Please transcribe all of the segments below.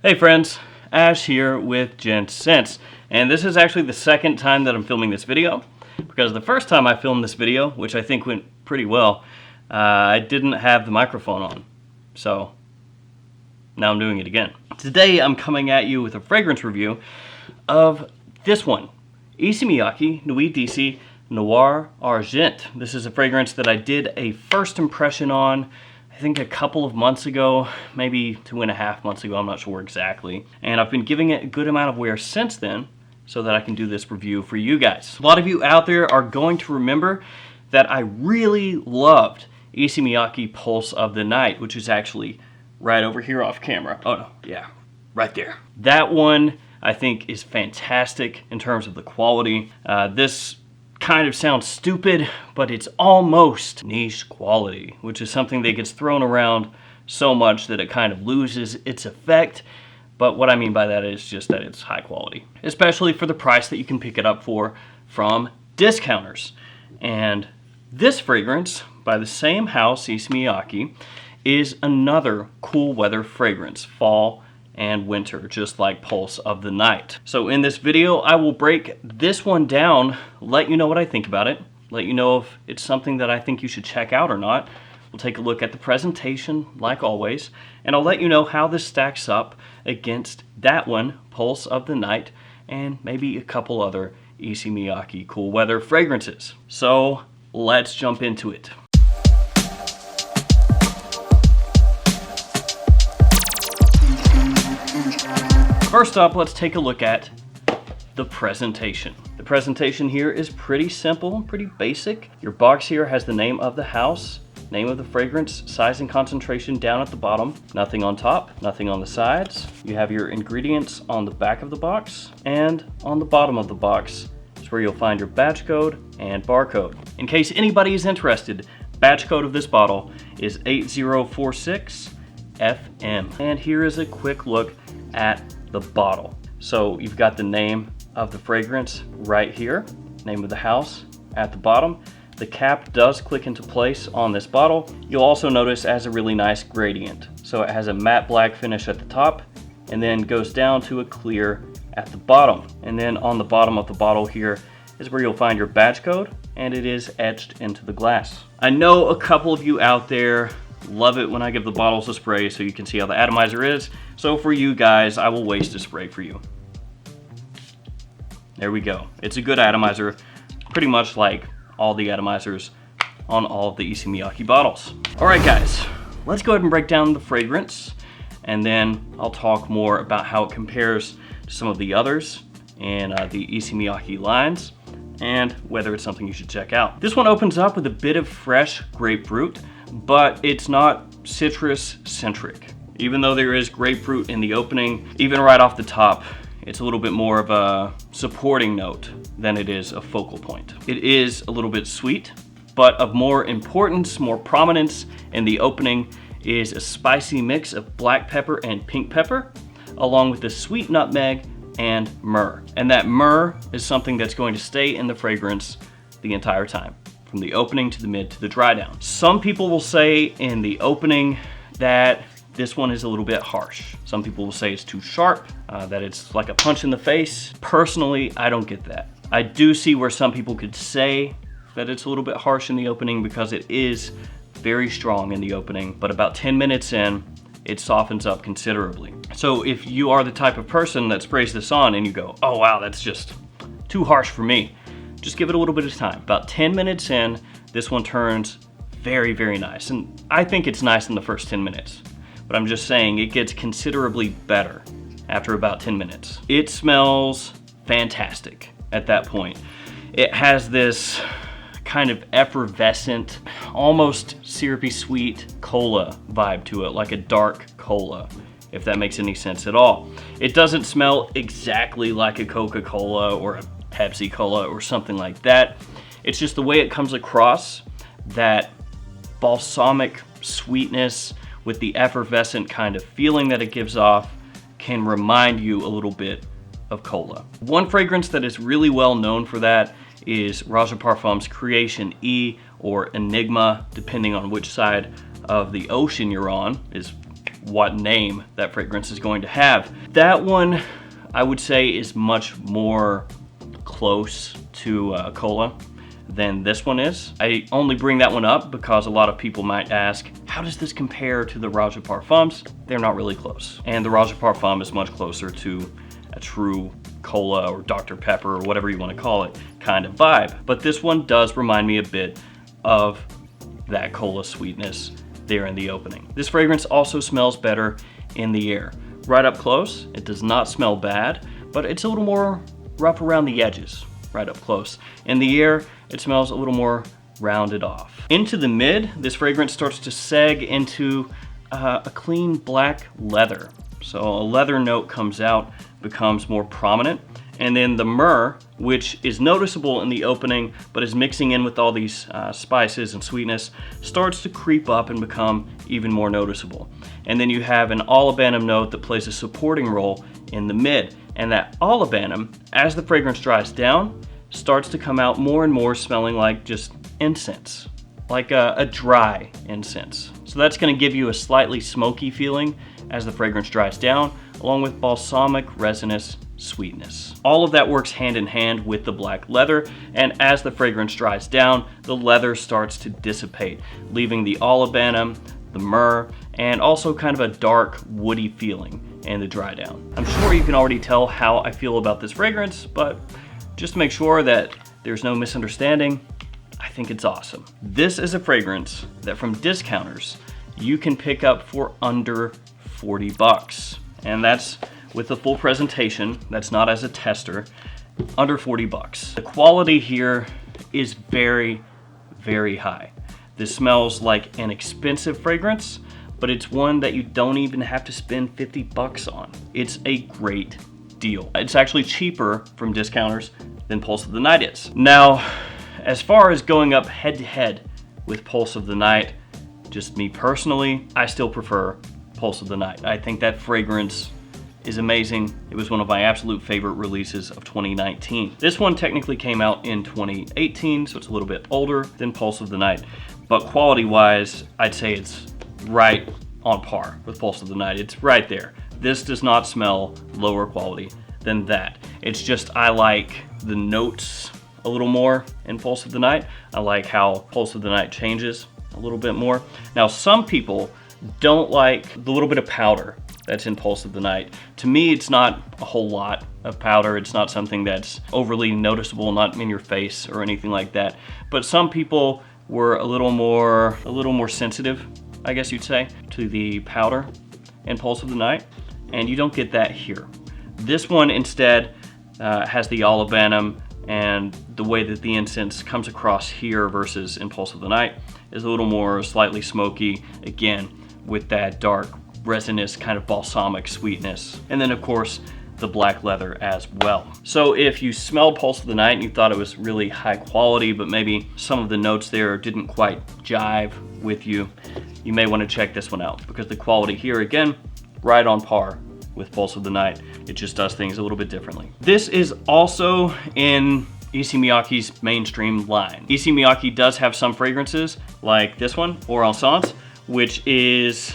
Hey friends, Ash here with Gents, and this is actually the second time that I'm filming this video, because the first time I filmed this video, which I think went pretty well, I didn't have the microphone on, so now I'm doing it again. Today I'm coming at you with a fragrance review of this one, Issey Miyake Nuit Noir Argent. This is a fragrance that I did a first impression on I think a couple of months ago, maybe 2.5 months ago, I'm not sure exactly. And I've been giving it a good amount of wear since then so that I can do this review for you guys. A lot of you out there are going to remember that I really loved Issey Miyake Pulse of the Night, which is actually right over here off camera. Oh no, yeah, right there. That one I think is fantastic in terms of the quality. This kind of sounds stupid, but it's almost niche quality, which is something that gets thrown around so much that it kind of loses its effect. But what I mean by that is just that it's high quality, especially for the price that you can pick it up for from discounters. And this fragrance by the same house, Issey Miyake, is another cool weather fragrance, fall and winter, just like Pulse of the Night. So in this video, I will break this one down, let you know what I think about it, let you know if it's something that I think you should check out or not. We'll take a look at the presentation, like always, and I'll let you know how this stacks up against that one, Pulse of the Night, and maybe a couple other Issey Miyake cool weather fragrances. So let's jump into it. First up, let's take a look at the presentation. The presentation here is pretty simple, pretty basic. Your box here has the name of the house, name of the fragrance, size and concentration down at the bottom, nothing on top, nothing on the sides. You have your ingredients on the back of the box, and on the bottom of the box is where you'll find your batch code and barcode. In case anybody is interested, batch code of this bottle is 8046 FM. And here is a quick look at the bottle. So you've got the name of the fragrance right here, name of the house at the bottom. The cap does click into place on this bottle. You'll also notice it has a really nice gradient. So it has a matte black finish at the top and then goes down to a clear at the bottom. And then on the bottom of the bottle here is where you'll find your batch code, and it is etched into the glass. I know a couple of you out there love it when I give the bottles a spray so you can see how the atomizer is. So for you guys, I will waste a spray for you. There we go. It's a good atomizer, pretty much like all the atomizers on all of the Issey Miyake bottles. All right guys, let's go ahead and break down the fragrance, and then I'll talk more about how it compares to some of the others in the Issey Miyake lines, and whether it's something you should check out. This one opens up with a bit of fresh grapefruit, but it's not citrus centric. Even though there is grapefruit in the opening, even right off the top, it's a little bit more of a supporting note than it is a focal point. It is a little bit sweet, but of more importance, more prominence in the opening is a spicy mix of black pepper and pink pepper, along with the sweet nutmeg and myrrh. And that myrrh is something that's going to stay in the fragrance the entire time, from the opening to the mid to the dry down. Some people will say in the opening that this one is a little bit harsh. Some people will say it's too sharp, that it's like a punch in the face. Personally, I don't get that. I do see where some people could say that it's a little bit harsh in the opening because it is very strong in the opening, but about 10 minutes in, it softens up considerably. So if you are the type of person that sprays this on and you go, oh wow, that's just too harsh for me, just give it a little bit of time. About 10 minutes in, this one turns very, very nice. And I think it's nice in the first 10 minutes. But I'm just saying it gets considerably better after about 10 minutes. It smells fantastic at that point. It has this kind of effervescent, almost syrupy sweet cola vibe to it, like a dark cola, if that makes any sense at all. It doesn't smell exactly like a Coca-Cola or a Pepsi Cola or something like that. It's just the way it comes across, that balsamic sweetness with the effervescent kind of feeling that it gives off can remind you a little bit of cola. One fragrance that is really well known for that is Raja Parfum's Creation E, or Enigma, depending on which side of the ocean you're on, is what name that fragrance is going to have. That one, I would say, is much more close to cola than this one is. I only bring that one up because a lot of people might ask, how does this compare to the Rage Parfums? They're not really close. And the Rage Parfum is much closer to a true cola or Dr. Pepper or whatever you want to call it kind of vibe. But this one does remind me a bit of that cola sweetness there in the opening. This fragrance also smells better in the air. Right up close, it does not smell bad, but it's a little more rough around the edges right up close. In the air, it smells a little more rounded off. Into the mid, this fragrance starts to seg into a clean black leather. So a leather note comes out, becomes more prominent. And then the myrrh, which is noticeable in the opening, but is mixing in with all these spices and sweetness, starts to creep up and become even more noticeable. And then you have an olibanum note that plays a supporting role in the mid. And that olibanum, as the fragrance dries down, starts to come out more and more smelling like just incense, like a dry incense. So that's gonna give you a slightly smoky feeling as the fragrance dries down, along with balsamic resinous sweetness. All of that works hand in hand with the black leather, and as the fragrance dries down, the leather starts to dissipate, leaving the olibanum, the myrrh, and also kind of a dark woody feeling in the dry down. I'm sure you can already tell how I feel about this fragrance, but just to make sure that there's no misunderstanding, I think it's awesome. This is a fragrance that from discounters you can pick up for under 40 bucks. And that's with the full presentation, that's not as a tester, under 40 bucks. The quality here is very, very high. This smells like an expensive fragrance, but it's one that you don't even have to spend 50 bucks on. It's a great deal. It's actually cheaper from discounters than Pulse of the Night is. Now, as far as going up head to head with Pulse of the Night, just me personally, I still prefer Pulse of the Night. I think that fragrance is amazing. It was one of my absolute favorite releases of 2019. This one technically came out in 2018, so it's a little bit older than Pulse of the Night. But quality-wise, I'd say it's right on par with Pulse of the Night. It's right there. This does not smell lower quality than that. It's just I like the notes a little more in Pulse of the Night. I like how Pulse of the Night changes a little bit more. Now, some people don't like the little bit of powder that's in Pulse of the Night. To me, it's not a whole lot of powder. It's not something that's overly noticeable, not in your face or anything like that. But some people were a little more sensitive, I guess you'd say, to the powder in Pulse of the Night, and you don't get that here. This one instead has the olibanum, and the way that the incense comes across here versus in Pulse of the Night is a little more slightly smoky, again, with that dark resinous kind of balsamic sweetness. And then of course, the black leather as well. So if you smelled Pulse of the Night and you thought it was really high quality, but maybe some of the notes there didn't quite jive with you, you may want to check this one out, because the quality here, again, right on par with Pulse of the Night. It just does things a little bit differently. This is also in Issey Miyake's mainstream line. Issey Miyake does have some fragrances like this one, Noir Argent, which is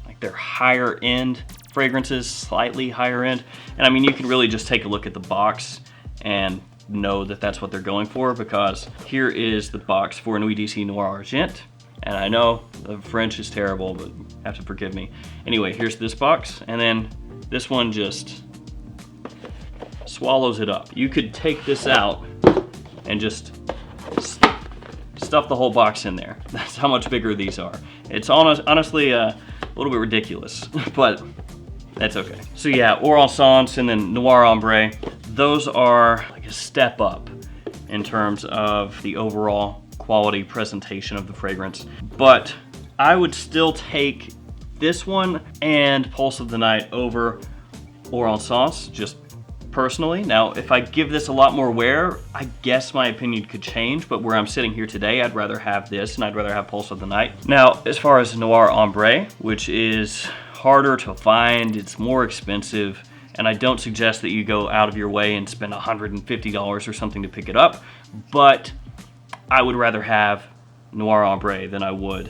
like their higher end fragrances, slightly higher end. And I mean, you can really just take a look at the box and know that that's what they're going for, because here is the box for Nuit Issey Noir Argent. And I know the French is terrible, but you have to forgive me. Anyway, here's this box, and then this one just swallows it up. You could take this out and just stuff the whole box in there. That's how much bigger these are. It's honestly a little bit ridiculous, but that's okay. So yeah, Noir Argent and then Noir Ombre, those are like a step up in terms of the overall quality presentation of the fragrance. But I would still take this one and Pulse of the Night over Noir Argent, just personally. Now, if I give this a lot more wear, I guess my opinion could change, but where I'm sitting here today, I'd rather have this and I'd rather have Pulse of the Night. Now, as far as Noir Ombre, which is harder to find, it's more expensive, and I don't suggest that you go out of your way and spend $150 or something to pick it up, but I would rather have Noir Ombre than I would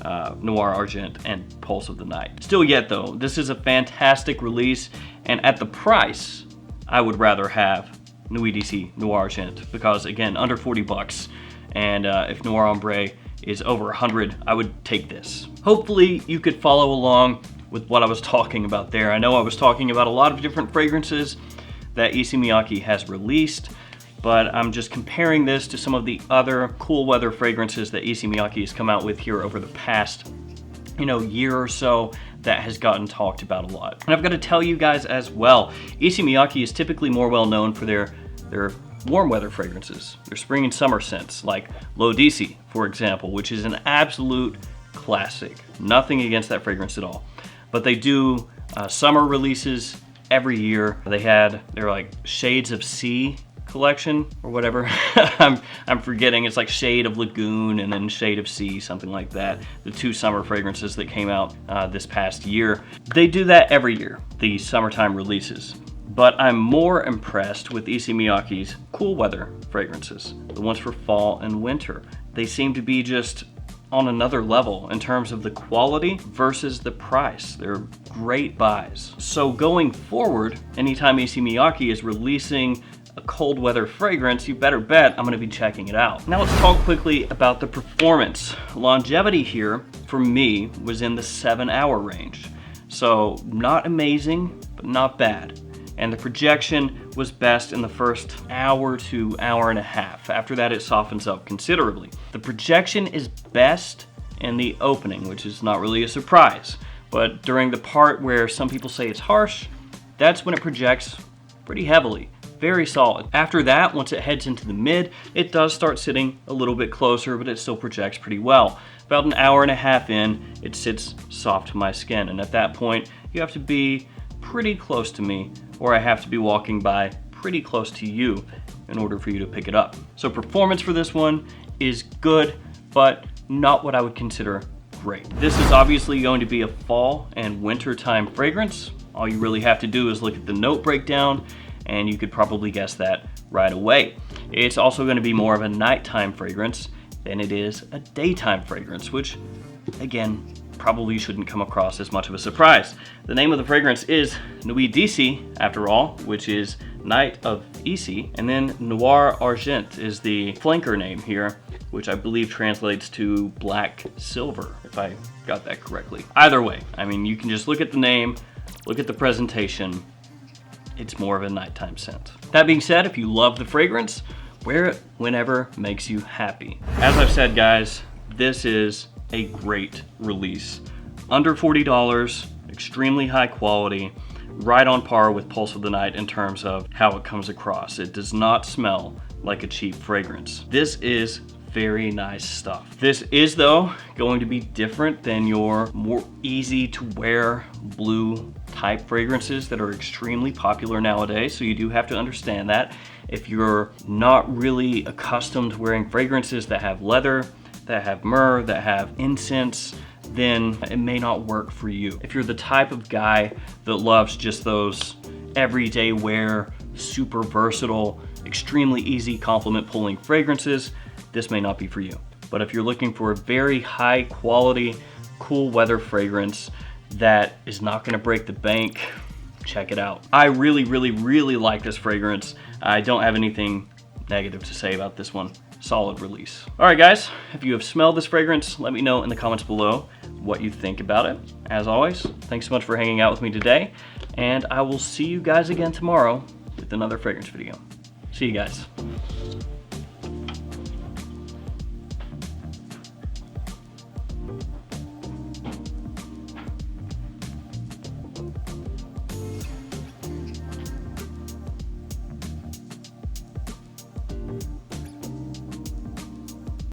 Noir Argent and Pulse of the Night. Still yet though, this is a fantastic release, and at the price, I would rather have Nuit d'Issey Noir Argent, because again, under 40 bucks, and if Noir Ombre is over 100, I would take this. Hopefully you could follow along with what I was talking about there. I know I was talking about a lot of different fragrances that Issey Miyake has released, but I'm just comparing this to some of the other cool weather fragrances that Issey Miyake has come out with here over the past, year or so that has gotten talked about a lot. And I've got to tell you guys as well, Issey Miyake is typically more well known for their warm weather fragrances, their spring and summer scents, like L'Eau d'Issey, for example, which is an absolute classic. Nothing against that fragrance at all. But they do summer releases every year. They're like Shades of Sea collection or whatever. I'm forgetting. It's like Shade of Lagoon and then Shade of Sea, something like that. The two summer fragrances that came out this past year. They do that every year, the summertime releases. But I'm more impressed with Issey Miyake's cool weather fragrances, the ones for fall and winter. They seem to be just on another level in terms of the quality versus the price. They're great buys. So going forward, anytime Issey Miyake is releasing a cold weather fragrance, you better bet I'm gonna be checking it out. Now let's talk quickly about the performance. Longevity here, for me, was in the 7-hour range. So not amazing, but not bad. And the projection was best in the first hour to hour and a half. After that, it softens up considerably. The projection is best in the opening, which is not really a surprise. But during the part where some people say it's harsh, that's when it projects pretty heavily. Very solid. After that, once it heads into the mid, it does start sitting a little bit closer, but it still projects pretty well. About an hour and a half in, it sits soft to my skin. And at that point, you have to be pretty close to me, or I have to be walking by pretty close to you in order for you to pick it up. So performance for this one is good, but not what I would consider great. This is obviously going to be a fall and winter time fragrance. All you really have to do is look at the note breakdown, and you could probably guess that right away. It's also going to be more of a nighttime fragrance than it is a daytime fragrance, which again, probably shouldn't come across as much of a surprise. The name of the fragrance is Nuit d'Issey, after all, which is Night of Issey, and then Noir Argent is the flanker name here, which I believe translates to black silver, if I got that correctly. Either way, I mean, you can just look at the name, look at the presentation. It's more of a nighttime scent. That being said, if you love the fragrance, wear it whenever makes you happy. As I've said, guys, this is a great release. Under $40, extremely high quality, right on par with Pulse of the Night in terms of how it comes across. It does not smell like a cheap fragrance. This is very nice stuff. This is, though, going to be different than your more easy to wear blue type fragrances that are extremely popular nowadays, so you do have to understand that. If you're not really accustomed to wearing fragrances that have leather, that have myrrh, that have incense, then it may not work for you. If you're the type of guy that loves just those everyday wear, super versatile, extremely easy compliment pulling fragrances, this may not be for you. But if you're looking for a very high quality, cool weather fragrance that is not gonna break the bank, check it out. I really, really, really like this fragrance. I don't have anything negative to say about this one. Solid release. All right, guys, if you have smelled this fragrance, let me know in the comments below what you think about it. As always, thanks so much for hanging out with me today, and I will see you guys again tomorrow with another fragrance video. See you guys.